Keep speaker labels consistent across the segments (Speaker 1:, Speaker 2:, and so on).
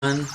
Speaker 1: One.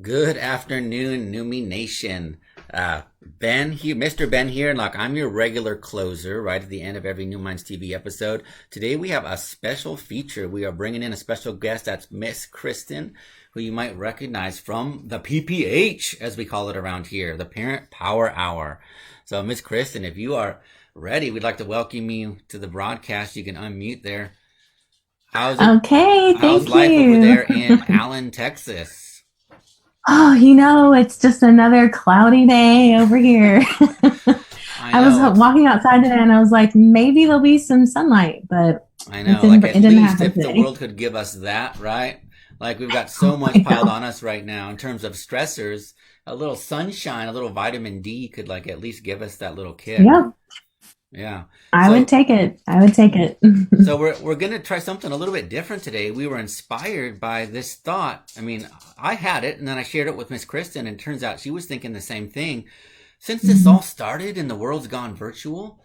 Speaker 1: Good afternoon, Numi Nation. Ben here, Mr. Ben here, and like I'm your regular closer right at the end of every New Minds TV episode. Today we have a special feature. We are bringing in a special guest. That's Miss Kristen, who you might recognize from the PPH, as we call it around here, the Parent Power Hour. So, Miss Kristen, if you are ready, we'd like to welcome you to the broadcast. You can unmute there. How's it?
Speaker 2: Okay,
Speaker 1: How's
Speaker 2: thank
Speaker 1: life over
Speaker 2: you.
Speaker 1: there in Allen, Texas?
Speaker 2: Oh, it's just another cloudy day over here.
Speaker 1: I
Speaker 2: I was
Speaker 1: know it's
Speaker 2: walking outside today and I was like, maybe there'll be some sunlight, but
Speaker 1: I
Speaker 2: it
Speaker 1: know,
Speaker 2: didn't
Speaker 1: like
Speaker 2: it
Speaker 1: at
Speaker 2: didn't
Speaker 1: least
Speaker 2: happen
Speaker 1: if the
Speaker 2: today.
Speaker 1: world could give us that, right? Like we've got so much
Speaker 2: I
Speaker 1: piled
Speaker 2: know.
Speaker 1: on us right now in terms of stressors. A little sunshine, a little vitamin D could like at least give us that little kick.
Speaker 2: Yep.
Speaker 1: Yeah.
Speaker 2: I would
Speaker 1: So
Speaker 2: take it. I would take it.
Speaker 1: so we're gonna try something a little bit different today. We were inspired by this thought. I mean, I had it and then I shared it with Miss Kristen and it turns out she was thinking the same thing. Since this all started and the world's gone virtual,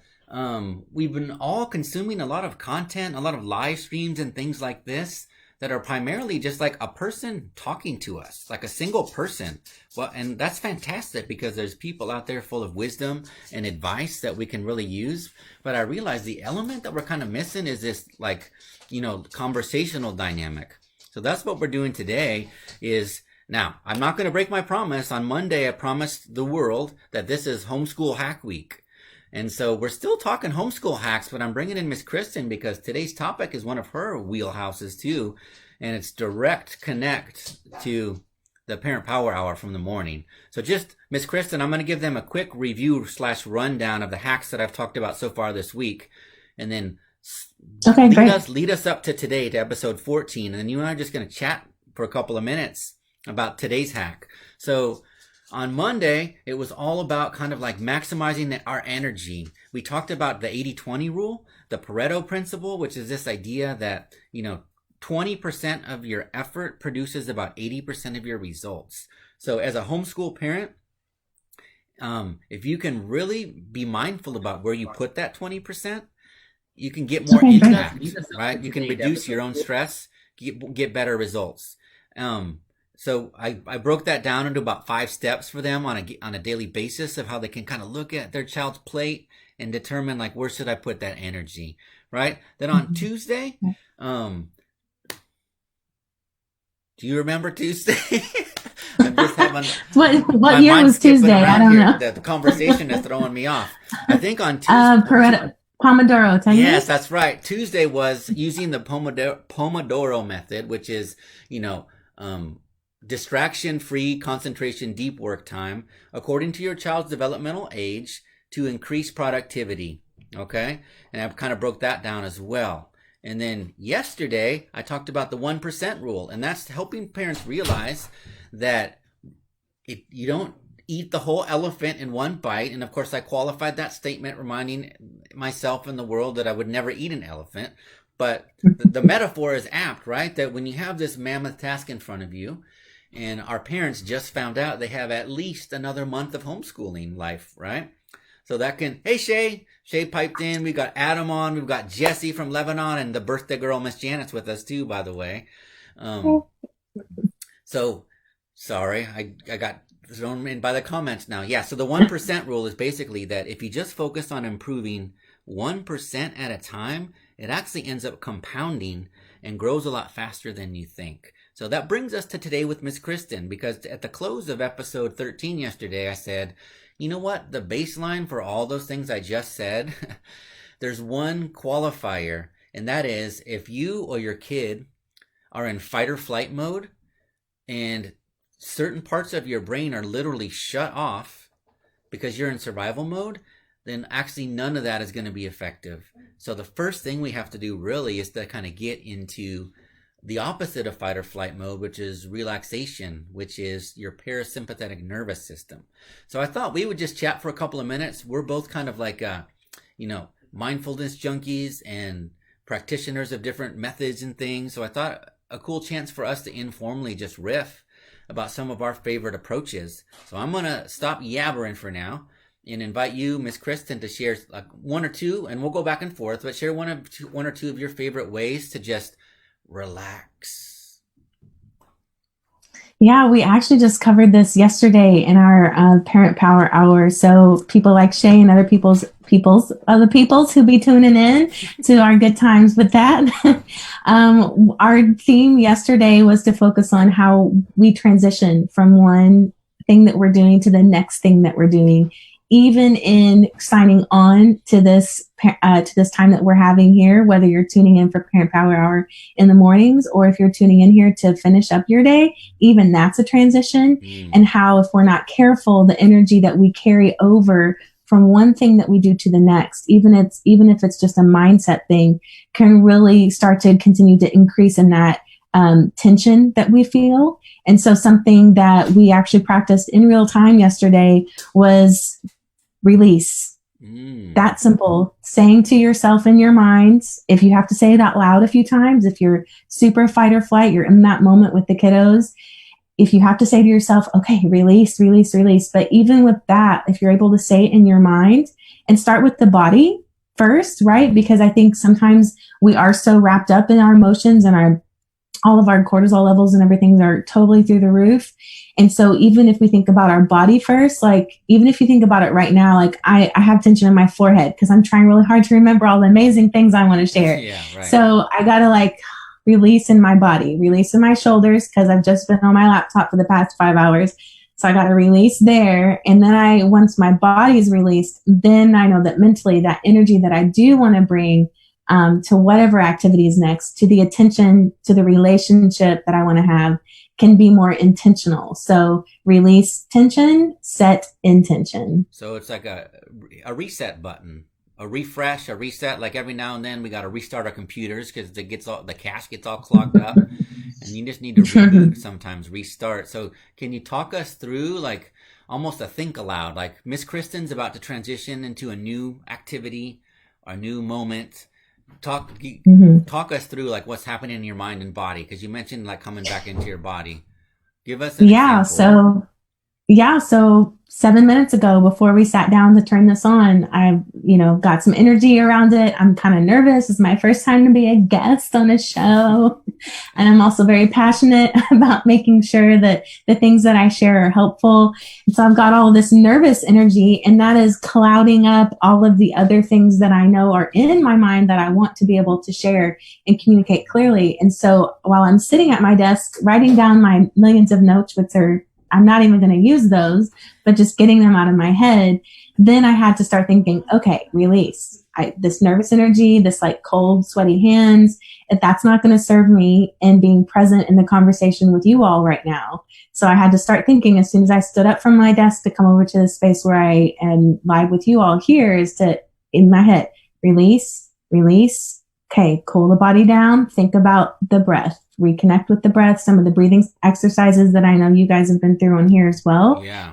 Speaker 1: we've been all consuming a lot of content, a lot of live streams and things like this that are primarily just like a person talking to us, like a single person. Well, and that's fantastic because there's people out there full of wisdom and advice that we can really use. But I realize the element that we're kind of missing is this like, conversational dynamic. So that's what we're doing today is now, I'm not going to break my promise. On Monday, I promised the world that this is Homeschool Hack Week. And so we're still talking homeschool hacks, but I'm bringing in Miss Kristen because today's topic is one of her wheelhouses too. And it's direct connect to the Parent Power Hour from the morning. So just, Miss Kristen, I'm going to give them a quick review slash rundown of the hacks that I've talked about so far this week. And then
Speaker 2: Okay, great.
Speaker 1: lead us up to today to episode 14. And then you and I are just going to chat for a couple of minutes about today's hack. So on Monday, it was all about kind of like maximizing our energy. We talked about the 80-20 rule, the Pareto principle, which is this idea that, 20% of your effort produces about 80% of your results. So as a homeschool parent, if you can really be mindful about where you put that 20%, you can get more
Speaker 2: Okay, great.
Speaker 1: impact, right? You can reduce your own stress, get better results. So I broke that down into about 5 steps for them on a daily basis of how they can kind of look at their child's plate and determine like where should I put that energy, right? Then on Tuesday, do you remember Tuesday? I'm just having
Speaker 2: What
Speaker 1: my
Speaker 2: year
Speaker 1: mind
Speaker 2: was
Speaker 1: skipping
Speaker 2: Tuesday? I
Speaker 1: around
Speaker 2: don't
Speaker 1: here.
Speaker 2: know.
Speaker 1: The conversation is throwing me off. I think on Tuesday.
Speaker 2: Pareto, Pomodoro
Speaker 1: Yes,
Speaker 2: technique.
Speaker 1: that's right. Tuesday was using the Pomodoro method, which is, you know, um, distraction free, concentration, deep work time, according to your child's developmental age to increase productivity. Okay. And I kind of broke that down as well. And then yesterday, I talked about the 1% rule, and that's helping parents realize that you don't eat the whole elephant in one bite. And of course, I qualified that statement, reminding myself and the world that I would never eat an elephant. But the metaphor is apt, right? That when you have this mammoth task in front of you, and our parents just found out they have at least another month of homeschooling life, right? So that can, hey Shay, Shay piped in. We got Adam on. We've got Jesse from Lebanon, and the birthday girl, Miss Janet's with us too, by the way. Um, so sorry, I got thrown in by the comments now. Yeah, so the 1% rule is basically that if you just focus on improving 1% at a time, it actually ends up compounding and grows a lot faster than you think. So that brings us to today with Miss Kristen, because at the close of episode 13 yesterday, I said, You know what? The baseline for all those things I just said, there's one qualifier, and that is if you or your kid are in fight or flight mode and certain parts of your brain are literally shut off because you're in survival mode, then actually none of that is going to be effective. So the first thing we have to do really is to kind of get into the opposite of fight or flight mode, which is relaxation, which is your parasympathetic nervous system. So I thought we would just chat for a couple of minutes. We're both kind of like, mindfulness junkies and practitioners of different methods and things. So I thought a cool chance for us to informally just riff about some of our favorite approaches. So I'm going to stop yabbering for now and invite you, Miss Kristen, to share like one or two, and we'll go back and forth, but share one or two of your favorite ways to just relax.
Speaker 2: Yeah, we actually just covered this yesterday in our Parent Power Hour. So people like Shay and other peoples who be tuning in to our good times with that. Our theme yesterday was to focus on how we transition from one thing that we're doing to the next thing that we're doing, even in signing on to this time that we're having here, whether you're tuning in for Parent Power Hour in the mornings or if you're tuning in here to finish up your day, even that's a transition. And how, if we're not careful, the energy that we carry over from one thing that we do to the next, even if it's just a mindset thing, can really start to continue to increase in that tension that we feel. And so something that we actually practiced in real time yesterday was release. That simple. Saying to yourself in your mind, if you have to say it out loud a few times, if you're super fight or flight, you're in that moment with the kiddos, if you have to say to yourself, okay, release, release, release. But even with that, if you're able to say it in your mind and start with the body first, right? Because I think sometimes we are so wrapped up in our emotions and all of our cortisol levels and everything are totally through the roof. And so even if we think about our body first, like even if you think about it right now, like I have tension in my forehead because I'm trying really hard to remember all the amazing things I want to share.
Speaker 1: Yeah, right.
Speaker 2: So I got to like release in my body, release in my shoulders because I've just been on my laptop for the past 5 hours. So I got to release there. And then once my body is released, then I know that mentally that energy that I do want to bring to whatever activity is next, to the attention, to the relationship that I want to have, can be more intentional. So release tension, set intention.
Speaker 1: So it's like a reset button, a refresh, a reset. Like every now and then we got to restart our computers because the cache gets all clogged up, and you just need to reboot sometimes, restart. So can you talk us through like almost a think aloud, like Miss Kristen's about to transition into a new activity, a new moment. Talk us through like what's happening in your mind and body, because you mentioned like coming back into your body. Give us an example.
Speaker 2: So 7 minutes ago, before we sat down to turn this on, I got some energy around it. I'm kind of nervous. It's my first time to be a guest on a show. And I'm also very passionate about making sure that the things that I share are helpful. And so I've got all this nervous energy, and that is clouding up all of the other things that I know are in my mind that I want to be able to share and communicate clearly. And so while I'm sitting at my desk, writing down my millions of notes, I'm not even going to use those, but just getting them out of my head. Then I had to start thinking, okay, release this nervous energy, this like cold, sweaty hands. If that's not going to serve me in being present in the conversation with you all right now. So I had to start thinking as soon as I stood up from my desk to come over to the space where I am live with you all here, is to, in my head, release, release. Okay, cool the body down. Think about the breath. Reconnect with the breath. Some of the breathing exercises that I know you guys have been through on here as well.
Speaker 1: Yeah.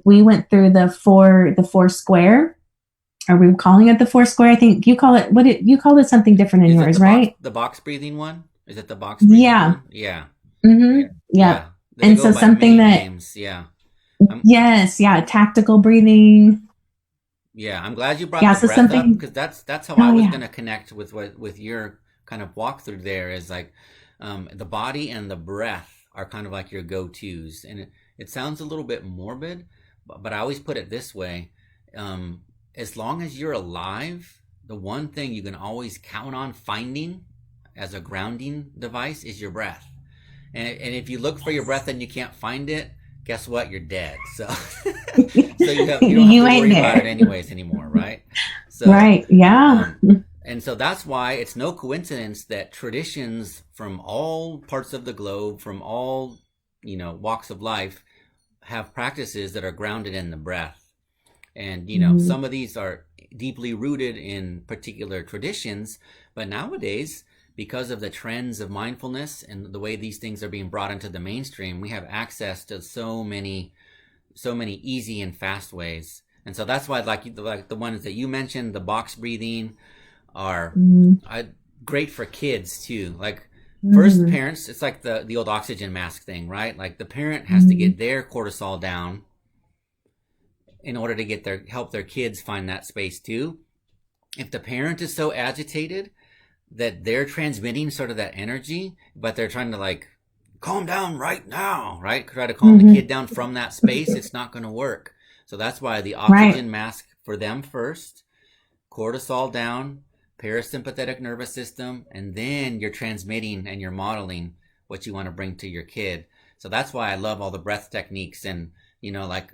Speaker 2: We went through the four square. Are we calling it the four square? I think you call it, you called it something different in yours, right?
Speaker 1: The box breathing one? Is it the box breathing one? Yeah.
Speaker 2: Mm-hmm. Yeah. And so something that, names.
Speaker 1: Yeah.
Speaker 2: Yes. Yeah. Tactical breathing.
Speaker 1: Yeah. I'm glad you brought the breath up, because that's how I was going to connect with your kind of walkthrough there, is like, the body and the breath are kind of like your go-tos. And it sounds a little bit morbid, but I always put it this way. As long as you're alive, the one thing you can always count on finding as a grounding device is your breath. And if you look for your breath and you can't find it, guess what? You're dead. So So you don't have
Speaker 2: You
Speaker 1: to
Speaker 2: ain't
Speaker 1: worry about it
Speaker 2: there.
Speaker 1: anyways anymore, right? So
Speaker 2: Right. Yeah.
Speaker 1: um, and so that's why it's no coincidence that traditions from all parts of the globe, from all walks of life, have practices that are grounded in the breath. And
Speaker 2: Mhm.
Speaker 1: some of these are deeply rooted in particular traditions, but nowadays, because of the trends of mindfulness and the way these things are being brought into the mainstream, we have access to so many easy and fast ways. And so that's why, like the ones that you mentioned, the box breathing are
Speaker 2: Mhm.
Speaker 1: uh, great for kids too. Like first
Speaker 2: Mhm.
Speaker 1: parents, it's like the old oxygen mask thing, right? Like the parent has to
Speaker 2: Mhm.
Speaker 1: get their cortisol down in order to get their help their kids find that space too. If the parent is so agitated that they're transmitting sort of that energy, but they're trying to like calm down right now, right? Try to calm the kid
Speaker 2: Mhm.
Speaker 1: down from that space, it's not going to work. So that's why the
Speaker 2: Right.
Speaker 1: oxygen mask for them first, cortisol down, parasympathetic nervous system, and then you're transmitting and you're modeling what you want to bring to your kid. So that's why I love all the breath techniques. And, like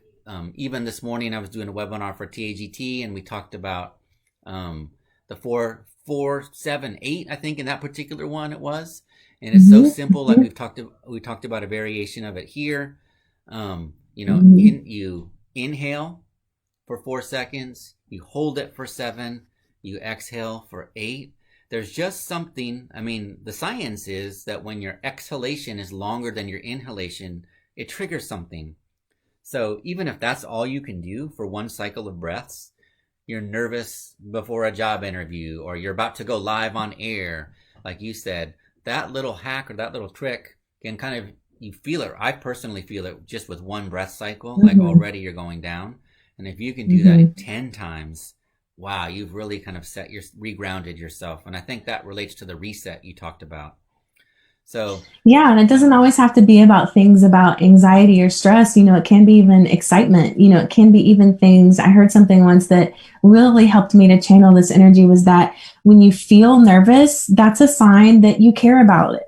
Speaker 1: even this morning, I was doing a webinar for TAGT and we talked about the 4-4-7-8, I think, in that particular one it was. And it's so
Speaker 2: Mhm.
Speaker 1: simple. Like
Speaker 2: Mhm.
Speaker 1: we talked about a variation of it here.
Speaker 2: Mhm.
Speaker 1: You inhale for 4 seconds, you hold it for 7, you exhale for 8. There's just something, I mean, the science is that when your exhalation is longer than your inhalation, it triggers something. So even if that's all you can do for one cycle of breaths, you're nervous before a job interview or you're about to go live on air, like you said, that little hack or that little trick can kind of, you feel it. I personally feel it just with one breath cycle, like
Speaker 2: Mhm.
Speaker 1: already you're going down. And if you can do that
Speaker 2: Mhm.
Speaker 1: 10 times, wow, you've really kind of regrounded yourself. And I think that relates to the reset you talked about. So,
Speaker 2: Yeah, and it doesn't always have to be about things about anxiety or stress. It can be even excitement. It can be even things. I heard something once that really helped me to channel this energy was that when you feel nervous, that's a sign that you care about it.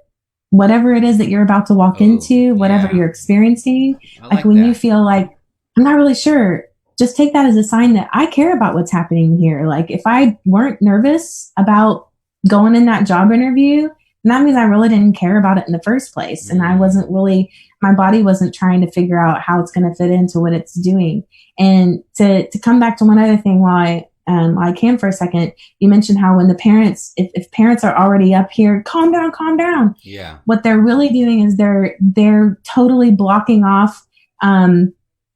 Speaker 2: Whatever it is that you're about to walk
Speaker 1: oh,
Speaker 2: into, whatever
Speaker 1: yeah,
Speaker 2: you're experiencing,
Speaker 1: I
Speaker 2: like
Speaker 1: like
Speaker 2: when you
Speaker 1: that.
Speaker 2: feel like, I'm not really sure, just take that as a sign that I care about what's happening here. Like if I weren't nervous about going in that job interview, and that means I really didn't care about it in the first place. And I
Speaker 1: Mm,
Speaker 2: wasn't really, my body wasn't trying to figure out how it's going to fit into what it's doing. And to come back to one other thing while I can for a second, you mentioned how when the parents, if parents are already up here, calm down,
Speaker 1: yeah.
Speaker 2: what they're really doing is they're totally blocking off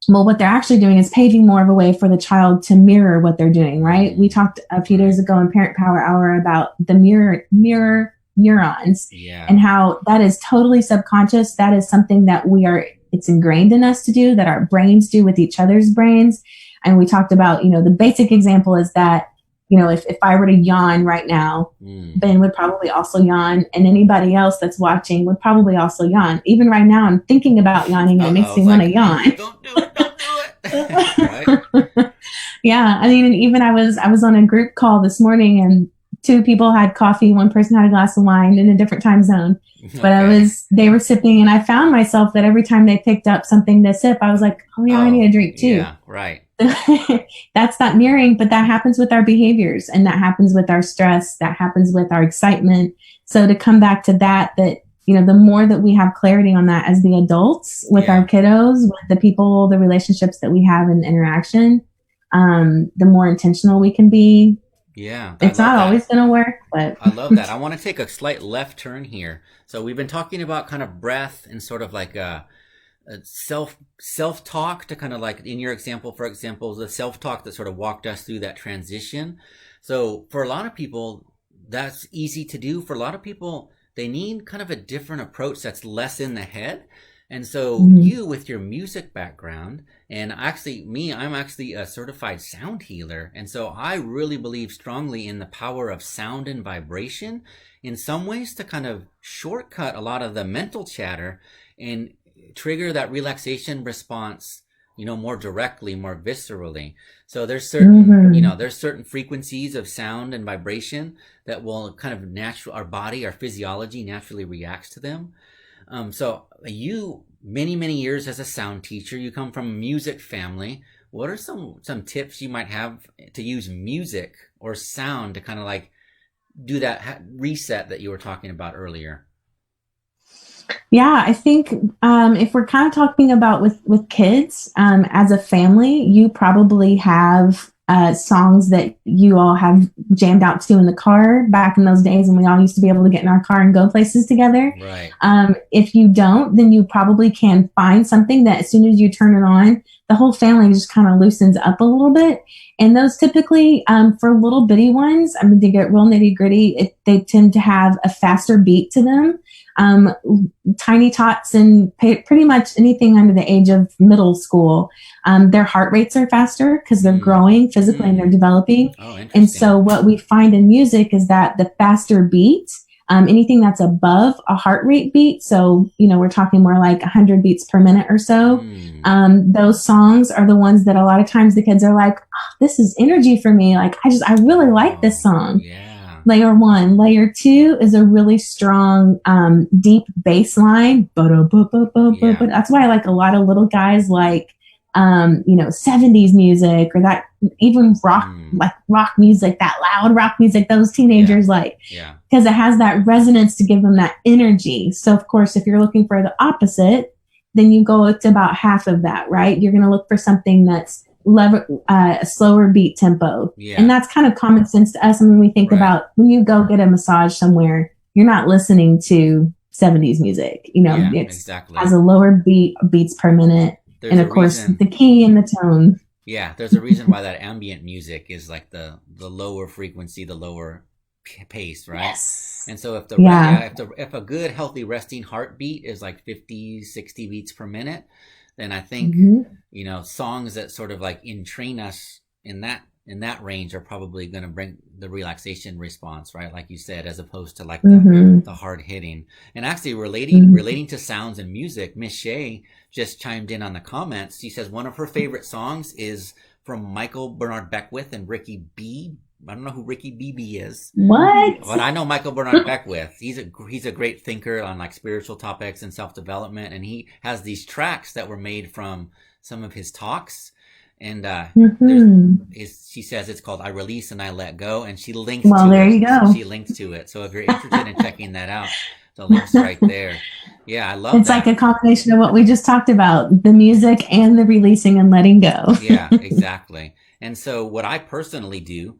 Speaker 2: well, what they're actually doing is paving more of a way for the child to mirror what they're doing, right? We talked a few days
Speaker 1: Right.
Speaker 2: ago in Parent Power Hour about the mirror neurons and
Speaker 1: Yeah.
Speaker 2: how that is totally subconscious. That is something that it's ingrained in us to do, that our brains do with each other's brains. And we talked about, the basic example is that, if I were to yawn right now,
Speaker 1: Mm.
Speaker 2: Ben would probably also yawn, and anybody else that's watching would probably also yawn. Even right now, I'm thinking about yawning, and it makes
Speaker 1: It's
Speaker 2: me want to
Speaker 1: like,
Speaker 2: yawn.
Speaker 1: don't do it, don't do it. Right?
Speaker 2: Yeah, I mean, and even I was on a group call this morning, and two people had coffee. One person had a glass of wine in a different time zone, but
Speaker 1: Okay.
Speaker 2: they were sipping, and I found myself that every time they picked up something to sip, I was like, oh yeah, I need
Speaker 1: Oh,
Speaker 2: a drink too.
Speaker 1: yeah, right.
Speaker 2: That's not mirroring, but that happens with our behaviors, and that happens with our stress, that happens with our excitement. So to come back to that the more that we have clarity on that as the adults with our
Speaker 1: Yeah.
Speaker 2: kiddos, with the people, the relationships that we have in interaction, the more intentional we can be.
Speaker 1: Yeah. I
Speaker 2: It's
Speaker 1: love
Speaker 2: not always
Speaker 1: that.
Speaker 2: going to work, but
Speaker 1: I love that. I want to take a slight left turn here. So we've been talking about kind of breath and sort of like a self talk to kind of like in your example, for example, the self talk that sort of walked us through that transition. So for a lot of people, that's easy to do. For a lot of people, they need kind of a different approach that's less in the head. And so
Speaker 2: mhm.
Speaker 1: you with your music background, and actually me, I'm actually a certified sound healer. And so I really believe strongly in the power of sound and vibration in some ways to kind of shortcut a lot of the mental chatter and trigger that relaxation response, more directly, more viscerally. So
Speaker 2: Mhm.
Speaker 1: there's certain frequencies of sound and vibration that will kind of our body, our physiology naturally reacts to them. So you, many, many years as a sound teacher, you come from a music family. what are some tips you might have to use music or sound to kind of like do that reset that you were talking about earlier?
Speaker 2: Yeah, I think if we're kind of talking about with kids as a family, you probably have songs that you all have jammed out to in the car back in those days when we all used to be able to get in our car and go places together.
Speaker 1: Right.
Speaker 2: If you don't, then you probably can find something that as soon as you turn it on, the whole family just kind of loosens up a little bit. And those typically, for little bitty ones, I mean, they get real nitty gritty. They tend to have a faster beat to them. Um, Tiny tots and pretty much anything under the age of middle school, their heart rates are faster because they're
Speaker 1: Mm.
Speaker 2: growing physically and they're
Speaker 1: Mm.
Speaker 2: developing.
Speaker 1: Oh,
Speaker 2: And so
Speaker 1: interesting.
Speaker 2: what we find in music is that the faster beats, anything that's above a heart rate beat, so, we're talking more like 100 beats per minute or so,
Speaker 1: Mm.
Speaker 2: those songs are the ones that a lot of times the kids are like, oh, this is energy for me. Like, I really like this
Speaker 1: Oh,
Speaker 2: song.
Speaker 1: yeah.
Speaker 2: Layer one. Layer two is a really strong, deep bass line.
Speaker 1: Yeah.
Speaker 2: That's why I like a lot of little guys like, 70s music or that even rock,
Speaker 1: Mm.
Speaker 2: like rock music, that loud rock music those
Speaker 1: Yeah.
Speaker 2: teenagers like,
Speaker 1: Yeah.
Speaker 2: because it has that resonance to give them that energy. So, of course, if you're looking for the opposite, then you go to about half of that, right? You're going to look for something that's a slower beat tempo. And
Speaker 1: Yeah.
Speaker 2: that's kind of common sense to us. And when we think
Speaker 1: Right.
Speaker 2: about when you go get a massage somewhere, you're not listening to 70s music.
Speaker 1: Yeah,
Speaker 2: It's has
Speaker 1: exactly.
Speaker 2: a lower beats per minute.
Speaker 1: There's
Speaker 2: And
Speaker 1: a
Speaker 2: of course,
Speaker 1: reason.
Speaker 2: the key and the tone.
Speaker 1: Yeah, there's a reason why that ambient music is like the lower frequency, the lower pace, right?
Speaker 2: Yes.
Speaker 1: And so if
Speaker 2: Yeah.
Speaker 1: if a good healthy resting heartbeat is like 50, 60 beats per minute, then I think,
Speaker 2: Mm-hmm.
Speaker 1: songs that sort of like entrain us in that range are probably going to bring the relaxation response, right? Like you said, as opposed to like
Speaker 2: Mm-hmm.
Speaker 1: the hard hitting. And actually
Speaker 2: Mm-hmm.
Speaker 1: relating to sounds and music, Miss Shay just chimed in on the comments. She says one of her favorite songs is from Michael Bernard Beckwith and Ricky B. I don't know who Ricky BB is,
Speaker 2: What?
Speaker 1: but I know Michael Bernard Beckwith. He's a great thinker on like spiritual topics and self development, and he has these tracks that were made from some of his talks. And there's
Speaker 2: Mm-hmm.
Speaker 1: she says it's called "I Release and I Let Go," and she linked
Speaker 2: Well,
Speaker 1: to
Speaker 2: there
Speaker 1: it.
Speaker 2: you go.
Speaker 1: She linked to it. So if you're interested in checking that out, the link's right there. Yeah, I love
Speaker 2: It's like
Speaker 1: that.
Speaker 2: a combination of what we just talked about, the music and the releasing and letting go.
Speaker 1: Yeah, exactly. And so, what I personally do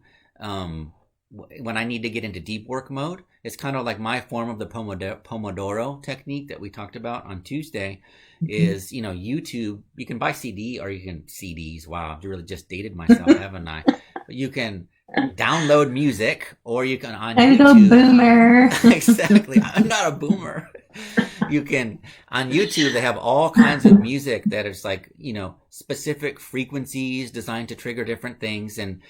Speaker 1: when I need to get into deep work mode, it's kind of like my form of the Pomodoro technique that we talked about on Tuesday. Is YouTube? You can buy CD or you can CDs. Wow, I've really just dated myself, haven't I? But you can download music, or you can on
Speaker 2: There you go,
Speaker 1: YouTube.
Speaker 2: boomer.
Speaker 1: Exactly. I'm not a boomer. You can on YouTube they have all kinds of music that is like, specific frequencies designed to trigger different things, and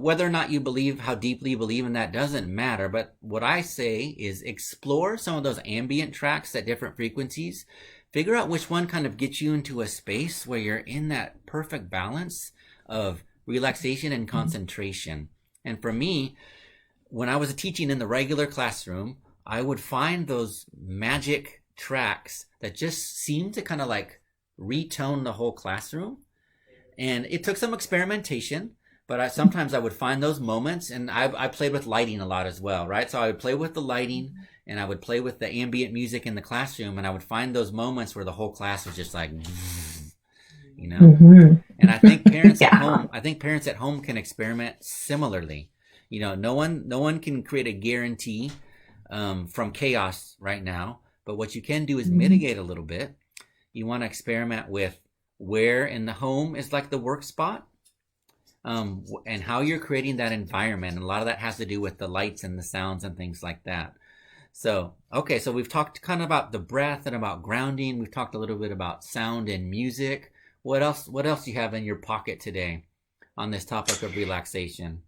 Speaker 1: whether or not you believe how deeply you believe in that doesn't matter, but what I say is explore some of those ambient tracks at different frequencies. Figure out which one kind of gets you into a space where you're in that perfect balance of relaxation and concentration. And for me, when I was teaching in the regular classroom, I would find those magic tracks that just seemed to kind of like retone the whole classroom. And it took some experimentation, but sometimes I would find those moments, and I played with lighting a lot as well, right? So I would play with the lighting, and I would play with the ambient music in the classroom, and I would find those moments where the whole class was just like, you know.
Speaker 2: Mm-hmm.
Speaker 1: And
Speaker 2: Yeah.
Speaker 1: I think parents at home can experiment similarly. No one can create a guarantee from chaos right now. But what you can do is mitigate a little bit. You want to experiment with where in the home is like the work spot, and how you're creating that environment. And a lot of that has to do with the lights and the sounds and things like that. So, okay, so we've talked kind of about the breath and about grounding. We've talked a little bit about sound and music. What else? What else do you have in your pocket today on this topic of relaxation?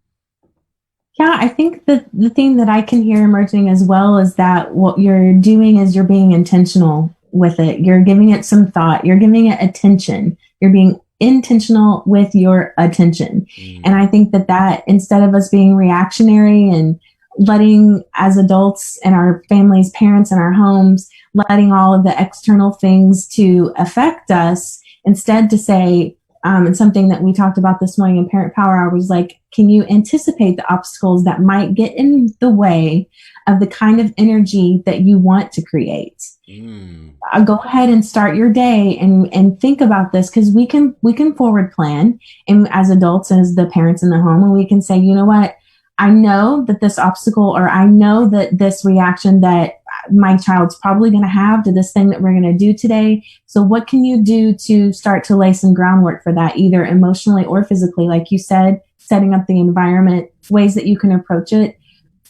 Speaker 2: Yeah, I think that the thing that I can hear emerging as well is that what you're doing is you're being intentional with it. You're giving it some thought. You're giving it attention. You're being intentional with your attention. And
Speaker 1: Mm,
Speaker 2: I think that instead of us being reactionary and letting as adults and our families, parents in our homes, letting all of the external things to affect us, instead to say, and something that we talked about this morning in Parent Power Hour was like, can you anticipate the obstacles that might get in the way of the kind of energy that you want to create? Go ahead and start your day and think about this, because we can forward plan, and as adults, as the parents in the home, and we can say, you know what, I know that this obstacle, or I know that this reaction that my child's probably going to have to this thing that we're going to do today. So what can you do to start to lay some groundwork for that, either emotionally or physically? Like you said, setting up the environment, ways that you can approach it.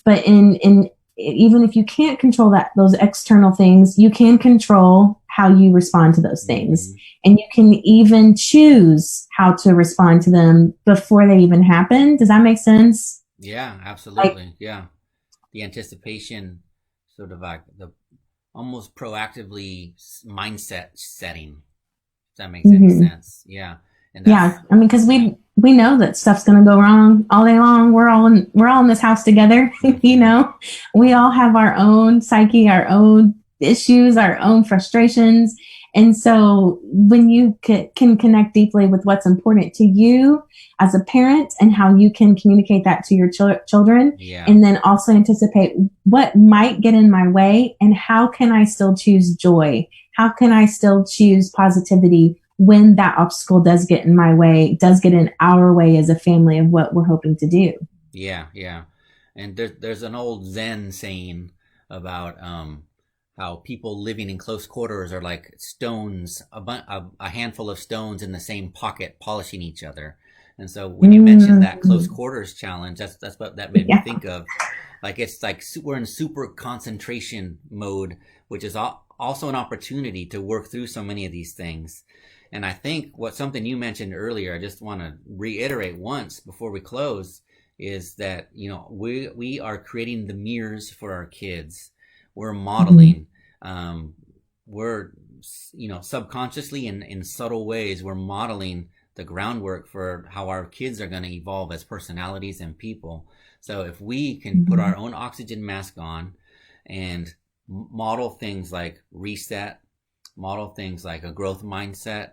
Speaker 2: But in even if you can't control those external things, you can control how you respond to those things. And you can even choose how to respond to them before they even happen. Does that make sense?
Speaker 1: Yeah, absolutely. Yeah. The anticipation, sort of like the almost proactively mindset setting. If that makes any sense. Yeah. And
Speaker 2: yeah, I mean, because we know that stuff's going to go wrong all day long. We're all in this house together. You know, we all have our own psyche, our own issues, our own frustrations. And so when you can connect deeply with what's important to you as a parent and how you can communicate that to your children, and then also anticipate what might get in my way and how can I still choose joy? How can I still choose positivity when that obstacle does get in my way, does get in our way as a family of what we're hoping to do?
Speaker 1: Yeah, yeah. And there's an old Zen saying about how people living in close quarters are like stones, a handful of stones in the same pocket polishing each other. And so when you mentioned that close quarters challenge, that's what that made me think of. Like, it's like we're in super concentration mode, which is also an opportunity to work through so many of these things. And I think something you mentioned earlier, I just want to reiterate once before we close, is that, you know, we are creating the mirrors for our kids. We're modeling. We're, you know, subconsciously and in subtle ways, we're modeling the groundwork for how our kids are going to evolve as personalities and people. So if we can put our own oxygen mask on and model things like reset, model things like a growth mindset,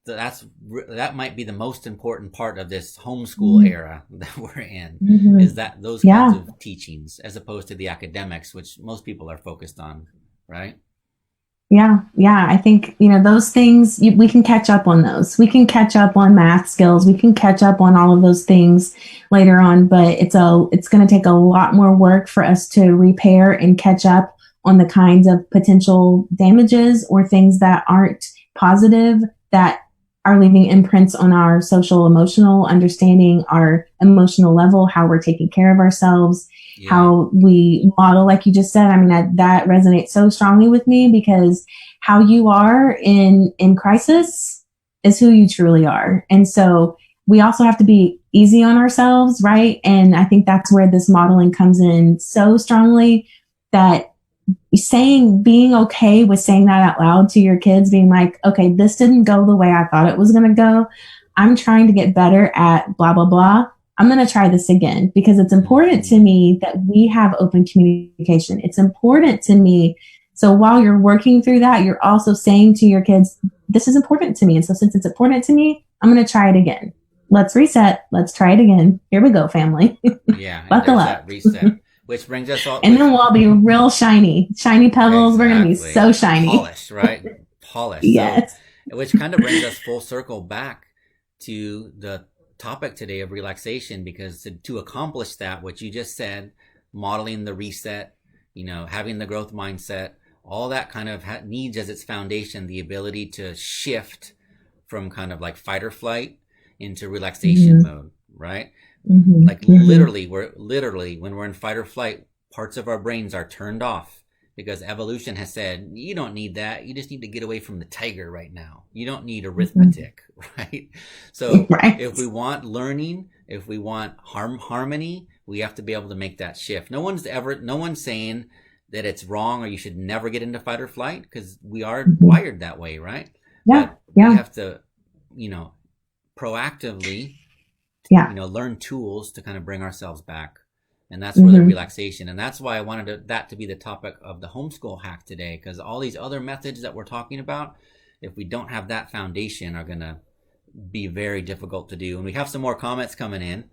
Speaker 1: that might be the most important part of this homeschool era that we're in, is that those kinds of teachings, as opposed to the academics, which most people are focused on, right?
Speaker 2: Yeah, I think, you know, those things, we can catch up on those. We can catch up on math skills. We can catch up on all of those things later on, but it's going to take a lot more work for us to repair and catch up on the kinds of potential damages or things that aren't positive, that are leaving imprints on our social emotional understanding, our emotional level, how we're taking care of ourselves, how we model, like you just said. I mean, that resonates so strongly with me, because how you are in crisis is who you truly are. And so we also have to be easy on ourselves, right? And I think that's where this modeling comes in so strongly, that being okay with saying that out loud to your kids, being like, okay, this didn't go the way I thought it was going to go. I'm trying to get better at blah, blah, blah. I'm going to try this again, because it's important to me that we have open communication. It's important to me. So while you're working through that, you're also saying to your kids, this is important to me. And so since it's important to me, I'm going to try it again. Let's reset. Let's try it again. Here we go, family.
Speaker 1: Yeah.
Speaker 2: Buckle up.
Speaker 1: That reset. Which brings us all,
Speaker 2: and then we'll all be real shiny pebbles. Exactly. We're going to be so shiny.
Speaker 1: Polished, right? Polished.
Speaker 2: Yes.
Speaker 1: So, which kind of brings us full circle back to the topic today of relaxation, because to accomplish that, what you just said, modeling the reset, you know, having the growth mindset, all that kind of needs as its foundation the ability to shift from kind of like fight or flight into relaxation mode, right? Like literally when we're in fight or flight, parts of our brains are turned off, because evolution has said, you don't need that. You just need to get away from the tiger right now. You don't need arithmetic, right? So if we want learning, if we want harmony, we have to be able to make that shift. No one's saying that it's wrong or you should never get into fight or flight, because we are wired that way, right? But we have to, you know, proactively, you know, learn tools to kind of bring ourselves back. And that's where the relaxation, and that's why I wanted that to be the topic of the homeschool hack today, because all these other methods that we're talking about, if we don't have that foundation, are going to be very difficult to do. And we have some more comments coming in.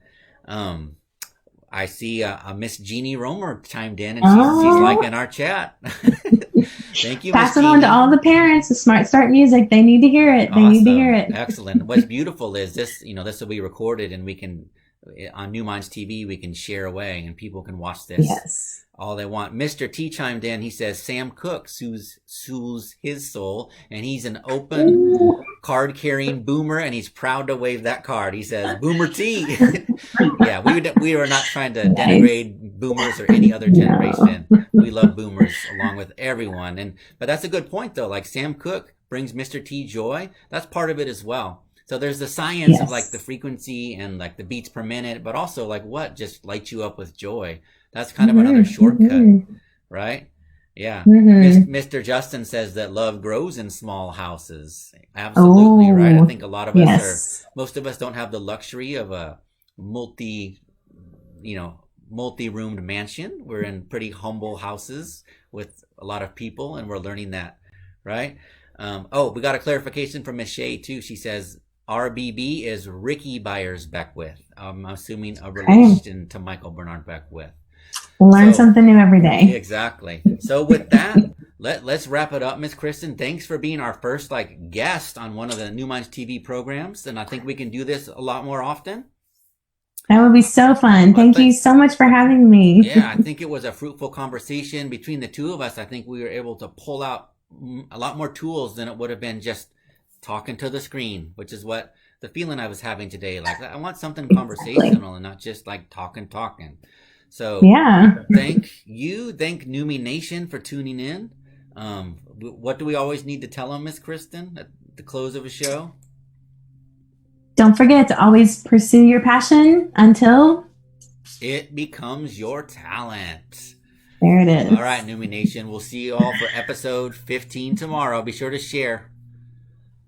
Speaker 1: I see Miss Jeannie Roemer chimed in, and she's liking our chat. Thank you, Miss
Speaker 2: Pass it on to all the parents. The Smart Start music. They need to hear it. They need to hear it.
Speaker 1: Excellent. What's beautiful is this. This will be recorded, and we can on New Minds TV. We can share away, and people can watch this all they want. Mr. T chimed in. He says Sam Cooke soothes his soul, and he's an open card carrying boomer, and he's proud to wave that card. He says Boomer T. Yeah, we are not trying to denigrate boomers or any other generation. We love boomers along with everyone. But that's a good point though. Like Sam Cooke brings Mr. T joy. That's part of it as well. So there's the science of like the frequency and like the beats per minute, but also like what just lights you up with joy. That's kind of another shortcut, right? Yeah. Mr. Justin says that love grows in small houses. Absolutely, right? I think a lot of us most of us don't have the luxury of a multi-roomed mansion. We're in pretty humble houses with a lot of people, and we're learning that, right? We got a clarification from Miss Shea too. She says RBB is Ricky Byers Beckwith. I'm assuming a relation to Michael Bernard Beckwith.
Speaker 2: Learn something new every day.
Speaker 1: Exactly. So with that, let's wrap it up, Miss Kristen. Thanks for being our first guest on one of the New Minds TV programs, and I think we can do this a lot more often.
Speaker 2: That would be so fun. Thank you so much for having me.
Speaker 1: Yeah, I think it was a fruitful conversation between the two of us. I think we were able to pull out a lot more tools than it would have been just talking to the screen, which is what the feeling I was having today. Like I want something conversational and not just like talking. So thank Numi Nation for tuning in. What do we always need to tell them, Miss Kristen, at the close of a show?
Speaker 2: Don't forget to always pursue your passion until
Speaker 1: it becomes your talent.
Speaker 2: There it is.
Speaker 1: All right, Numi Nation. We'll see you all for episode 15 tomorrow. Be sure to share.